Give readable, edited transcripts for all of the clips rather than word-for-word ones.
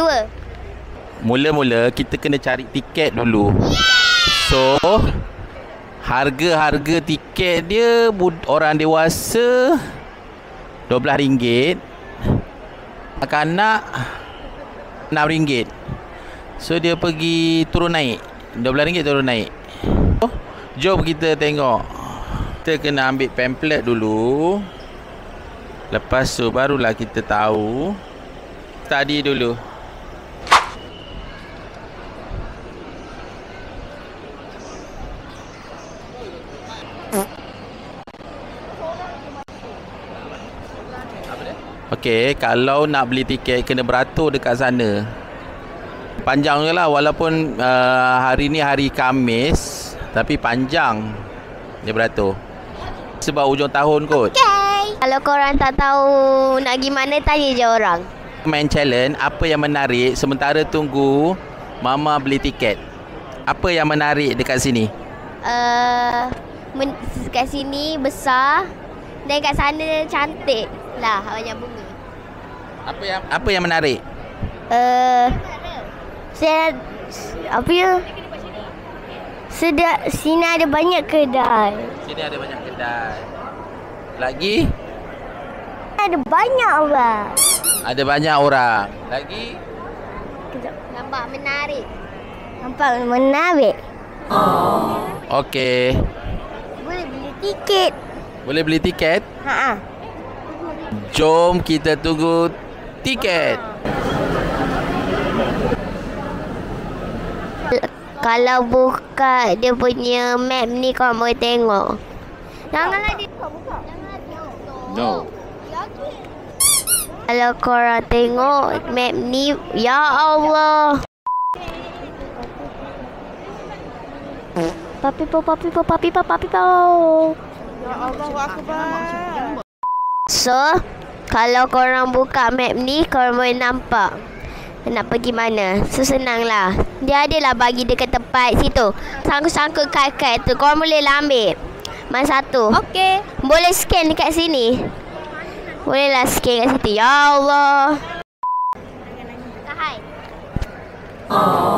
sewa? Mula-mula kita kena cari tiket dulu. So harga tiket dia orang dewasa RM12, kanak-kanak RM6. So dia pergi turun naik, RM12 turun naik. Jom kita tengok. Kita kena ambil pamphlet dulu. Lepas tu barulah kita tahu. Study dulu. Okey, kalau nak beli tiket kena beratur dekat sana. Panjang je lah, walaupun hari ni hari Khamis, tapi panjang dia beratur. Sebab hujung tahun kot. Okay. Kalau korang tak tahu nak pergi mana, tanya je orang. Main challenge, apa yang menarik sementara tunggu Mama beli tiket. Apa yang menarik dekat sini? Kat sini besar dan kat sana cantik lah, banyak bunga. Apa yang menarik? Saya apa ya? Sini ada banyak kedai. Sini ada banyak kedai. Lagi? Ada banyak orang. Ada banyak orang. Lagi? Nampak menarik. Nampak menarik. Okey. Boleh beli tiket. Boleh beli tiket? Ha. Jom kita tunggu tiket. Kalau buka dia punya map ni, korang boleh tengok. Janganlah dia buka. Janganlah tengok. No. Kalau korang tengok map ni, ya Allah. Papi po. Ya Allah Akbar. So, kalau korang buka map ni, korang boleh nampak nak pergi mana. So, senang lah. Dia adalah bagi dekat tempat situ. Sangkut-sangkut kad-kad tu. Korang boleh lah ambil. Mana satu. Okey. Boleh scan dekat sini. Boleh lah scan kat situ. Ya Allah. Hai. Hai.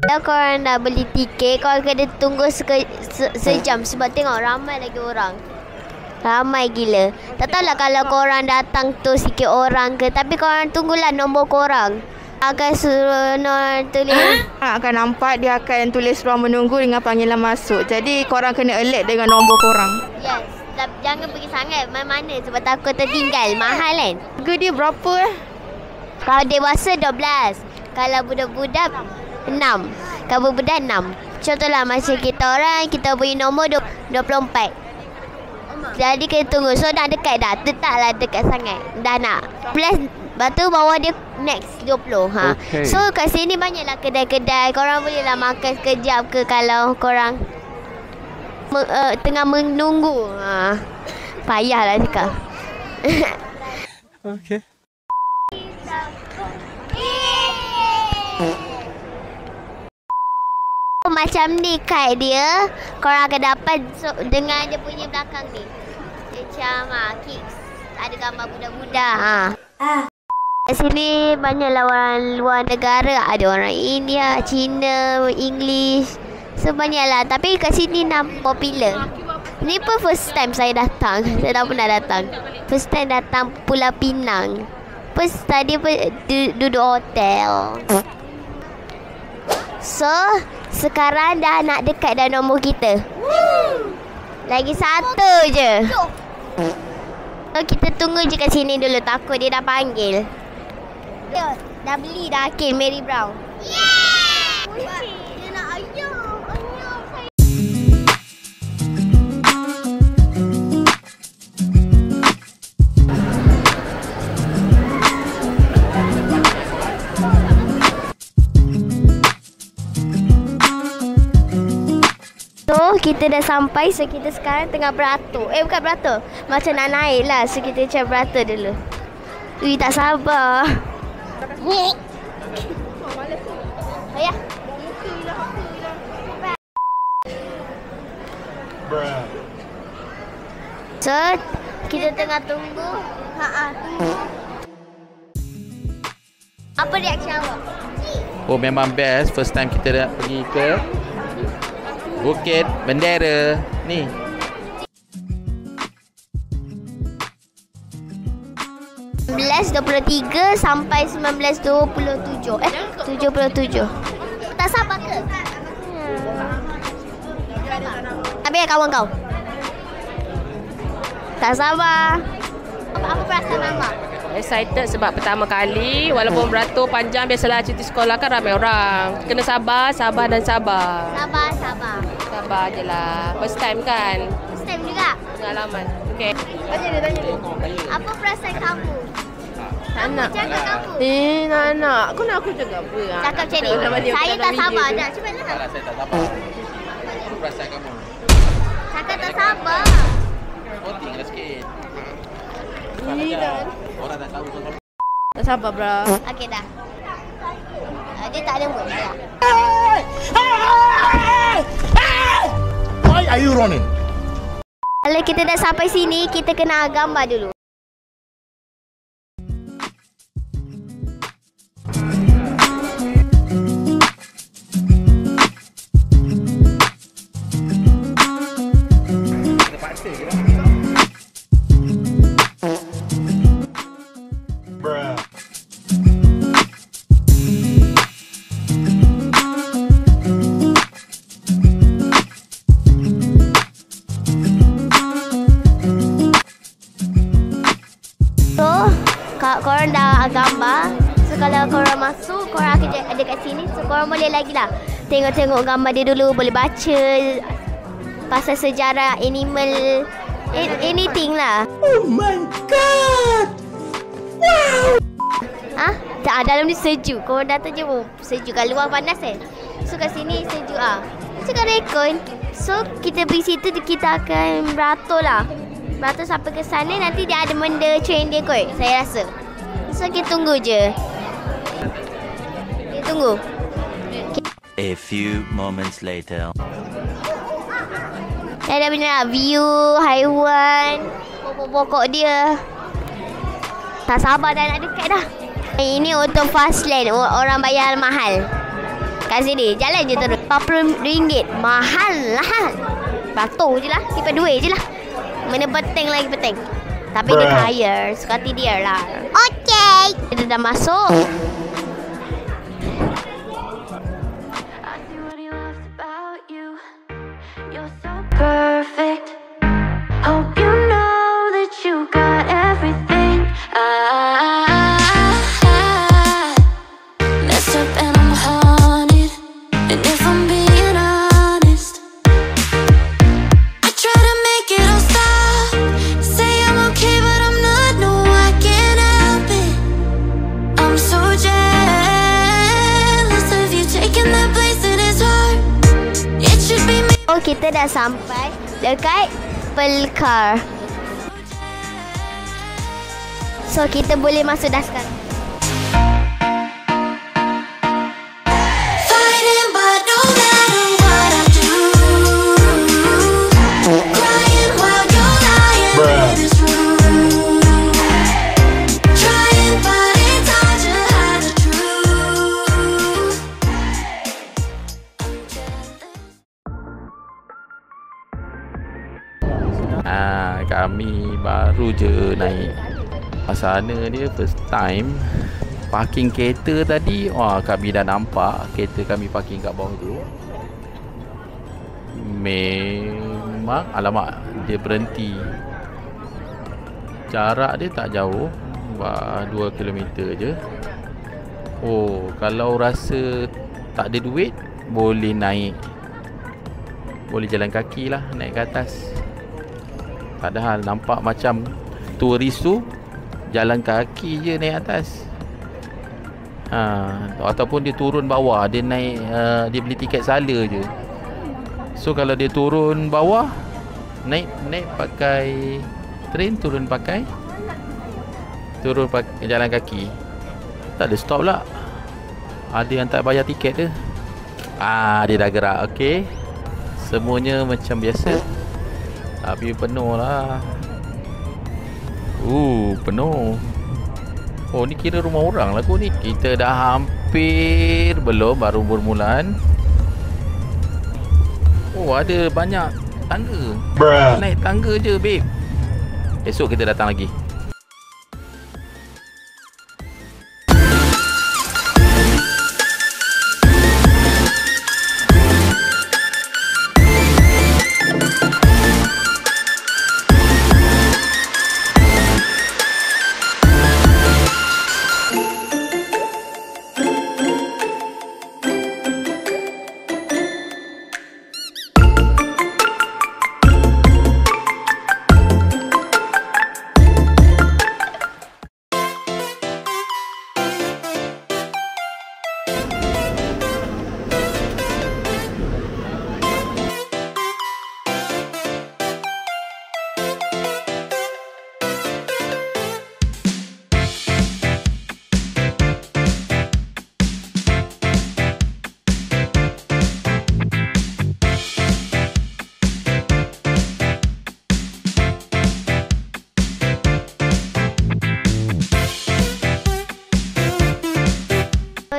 Kalau korang nak beli tiket, korang kena tunggu sejam. Sebab tengok ramai lagi orang. Ramai gila. Tak tahulah kalau korang datang tu sikit orang ke. Tapi korang tunggulah nombor korang. Akan suruh tulis. Akan nampak dia akan tulis ruang menunggu dengan panggilan masuk. Jadi korang kena alert dengan nombor korang. Yes. Jangan pergi sangat mana-mana sebab takut tertinggal. Mahal kan? Harga dia berapa Kalau dewasa 12. Kalau budak-budak 6. Kalau budak 6. Contohlah macam kita orang, kita beri nombor 24. Jadi kita tunggu. So dah dekat dah. Tetaplah dekat sangat. Dah nak. Plus lepas tu bawah dia next 20. Okay. So kat sini banyaklah kedai-kedai. Korang bolehlah makan sekejap ke kalau korang tengah menunggu. Payahlah cakap. Okey. Macam ni kad dia, korang akan dapat dengan dia punya belakang ni. Macam kids. Ada gambar budak-budak. Kat sini banyaklah orang luar negara. Ada orang India, Cina, English. So banyaklah. Tapi kat sini popular. Ni pun first time saya datang. Saya dah pernah datang. First time datang Pulau Pinang. First tadi pun duduk hotel. So Sekarang dah nak dekat dah nombor kita. Lagi satu je. So, kita tunggu je kat sini dulu. Takut dia dah panggil. Dah beli dah Akin Mary Brown. Dia nak ayam. So, kita dah sampai. So, kita sekarang tengah beratur. Bukan beratur. Macam nak naik lah. So, kita macam beratur dulu. Ui, tak sabar. Ayah. So, kita tengah tunggu. Tunggu. Apa reaksi awak? Oh, memang best. First time kita dah pergi ke Bukit Bendera ni. (19:23) sampai 19:27. 77. Tak sabar ke? Habis kawan kau? Tak sabar. Apa perasaan Mama? Excited sebab pertama kali. Walaupun beratur panjang, biasalah cuti sekolah kan ramai orang. Kena sabar, sabar dan sabar. Sabar. Sabar je lah. First time kan? First time juga? Pengalaman. Okay. Tanya dia. Apa perasaan kamu? Tak nak. Cakap kamu. Nak. Kau nak aku cakap apa? Cakap macam ni. Saya tak sabar dah. Cuba lah. Saya tak sabar. Apa perasaan kamu? Cakap tak sabar. Voting lah sikit. Dan Orang tak tahu. tak sabar, bro. Okey dah. Dia tak ada mood dah. Why are you running? Kalau kita dah sampai sini, kita kena gambar dulu. Korang dah gambar. So kalau korang masuk, korang akan ada kat sini. So korang boleh lagi lah tengok-tengok gambar dia dulu. Boleh baca pasal sejarah animal, anything lah. Oh my god! Wow! Dalam ni sejuk. Korang datang je sejuk. Kat luar panas So kat sini sejuk Cakap rekod. So kita pergi situ, kita akan beratur lah. Beratur sampai ke sana. Nanti dia ada benda train dia kot, saya rasa. So kita tunggu je. Kita tunggu. A few moments later. Ada benda view haiwan, pokok-pokok dia. Tak sabar dah nak dekat dah. Ini untuk fast lane. Orang bayar mahal. Kat sini jalan je terus. RM40. Mahal lah. Beratur je lah. Simpan duit je lah. Mana penting lagi penting. Tapi dia kaya. Suka hati dia lah. Okey. Kita dah masuk. Perfect. Hope you know that you got everything. Messed up and I'm haunted. And if I'm being honest, I try to make it all stop. Say I'm okay, but I'm not. No, I can't help it. I'm so jealous of you taking that place in his heart. It should be me. Oh, kita dah sampai dekat Pelkar. So, kita boleh masuk dah sekarang. Fighting, but no matter what I do, crying while you're lying in this room, trying but it's hard to hide the truth. Kami baru je naik sana dia first time. Parking kereta tadi, kami dah nampak kereta kami parking kat bawah tu. Memang alamak, dia berhenti. Jarak dia tak jauh, 2 km je. Oh, kalau rasa tak ada duit, boleh naik, boleh jalan kaki lah naik ke atas. Padahal nampak macam turis tu jalan kaki je naik atas. Ataupun dia turun bawah, dia naik, dia beli tiket sala je. So kalau dia turun bawah, naik pakai train, turun pakai jalan kaki. Tak ada stop lah. Ada yang tak bayar tiket dia. Dia dah gerak. Okey, semuanya macam biasa, tapi penuh lah. Penuh. Oh, ni kira rumah orang lah kot ni. Kita dah hampir, belum, baru bermulaan. Oh, ada banyak tangga. Naik tangga je, babe. Esok kita datang lagi.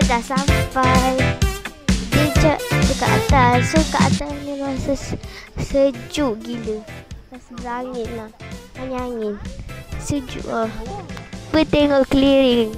Dah sampai. Dia dekat atas. So kat atas ni rasa sejuk gila. Rasa berangin lah. Angin. Sejuk lah. Kita tengok keliling.